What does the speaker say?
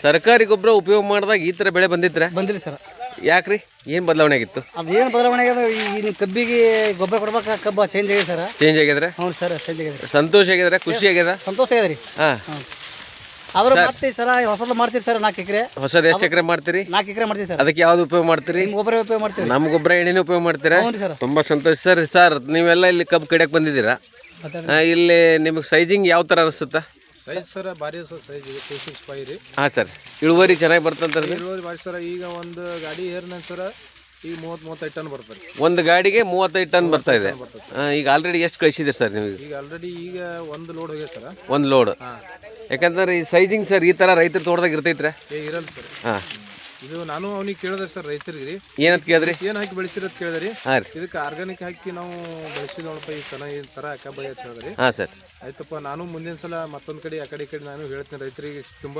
ಸರ್ಕಾರಿ ಗೊಬ್ಬರ ಉಪಯೋಗ ಮಾಡಿದಾಗ ಈ ಥರ ಬೆಳೆ ಬಂದಿದ್ರೆ ಬಂದಿಲ್ಲ ಸರ್. ಯಾಕ್ರಿ ಏನು ಬದಲಾವಣೆ ಆಗಿತ್ತು? ಅದೇನು ಬದಲಾವಣೆ ಆಗ್ಯದ, ಈ ಕಬ್ಬಿಗೆ ಗೊಬ್ಬರ ಕೊಡ್ಬೇಕು, ಕಬ್ಬು ಚೇಂಜ್ ಆಗಿದೆ ಸರ್. ಚೇಂಜ್ ಆಗಿದ್ರೆ ಹ್ಞೂ ಸರ್, ಚೇಂಜ್ ಆಗಿದೆ. ಸಂತೋಷ ಆಗಿದ್ರೆ, ಖುಷಿ ಆಗ್ಯದ, ಸಂತೋಷ ಆಗ್ಯದ ರೀ. ಹಾಂ. ಆದ್ರೂ ಮತ್ತೆ ಸರ ಹೊಸದು ಮಾಡ್ತೀವಿ ಸರ್. 4 ಎಕರೆ ಹೊಸದು ಎಷ್ಟು ಎಕರೆ ಮಾಡ್ತೀರಿ? 4 ಎಕರೆ ಮಾಡ್ತೀವಿ ಸರ್. ಅದಕ್ಕೆ ಯಾವ್ದು ಉಪಯೋಗ ಮಾಡ್ತೀರಿ? ಗೊಬ್ಬರ ಉಪಯೋಗ ಮಾಡ್ತೀವಿ. ನಮ್ಮ ಗೊಬ್ಬರ ಎಣ್ಣೆನೇ ಉಪಯೋಗ ಮಾಡ್ತೀರಾ? ಹ್ಞೂ ಸರ್. ತುಂಬಾ ಸಂತೋಷ ಸರ್. ಸರ್ ನೀವೆಲ್ಲ ಇಲ್ಲಿ ಕಬ್ಬು ಕಡಿಯಕ್ಕೆ ಬಂದಿದ್ದೀರಾ, ಇಲ್ಲಿ ನಿಮಗೆ ಸೈಜಿಂಗ್ ಯಾವ ಥರ ಅನಿಸುತ್ತಾ? ಸೈಜ್ ಸರ್ ಭಾರಿ ಸೈಜ್ ಇದೆ, 265 ರೀ. ಹಾಂ ಸರ್, ಇಳುವರಿ ಚೆನ್ನಾಗಿ ಬರ್ತಂತಾರೆ? ಇಳುವರಿ ಭಾರಿ ಸರ್. ಈಗ ಒಂದು ಗಾಡಿ ಏರ್ನ ಸರ್ ಈಗ 30-35 ಟನ್ ಬರ್ತದೆ. ಒಂದು ಗಾಡಿಗೆ 35 ಟನ್ ಬರ್ತಾ ಇದೆ. ಈಗ ಆಲ್ರೆಡಿ ಎಷ್ಟು ಕಳಿಸಿದೆ ಸರ್ ನಿಮಗೆ? ಈಗ ಆಲ್ರೆಡಿ ಈಗ ಒಂದು ಲೋಡ್ ಹೋಗಿದೆ ಸರ್. ಒಂದು ಲೋಡ್. ಯಾಕಂದ್ರೆ ಈ ಸೈಜಿಂಗ್ ಸರ್ ಈ ಥರ ರೈತರ ತೋಟದಾಗ ಇರ್ತೈತ್ರೆ? ಇರಲ್ಲ ಸರ್. ಹಾಂ, ಇದು ನಾನು ಅವನಿಗೆ ಕೇಳಿದೆ ಸರ್, ರೈತರಿಗೆ ರೀ ಏನಂತ ಕೇಳಿದ್ರಿ? ಏನು ಹಾಕಿ ಬೆಳೆಸಿರೋದು ಕೇಳಿದ್ರಿ. ಹಾಂ ರೀ. ಇದಕ್ಕೆ ಆರ್ಗಾನಿಕ್ ಹಾಕಿ ನಾವು ಬೆಳೆಸಿದವಳಪ್ಪ ಈ ಚೆನ್ನಾಗಿ ಈ ಥರ ಹಾಕ ಬೆಳೆ ಅಂತ ಹೇಳಿದ್ರಿ. ಹಾಂ ಸರ್. ಆಯ್ತಪ್ಪ, ನಾನು ಮುಂದಿನ ಸಲ ಮತ್ತೊಂದು ಕಡೆ ಆ ಕಡೆ ಈ ಕಡೆ ನಾನು ಹೇಳ್ತೀನಿ ರೈತರಿಗೆ. ತುಂಬ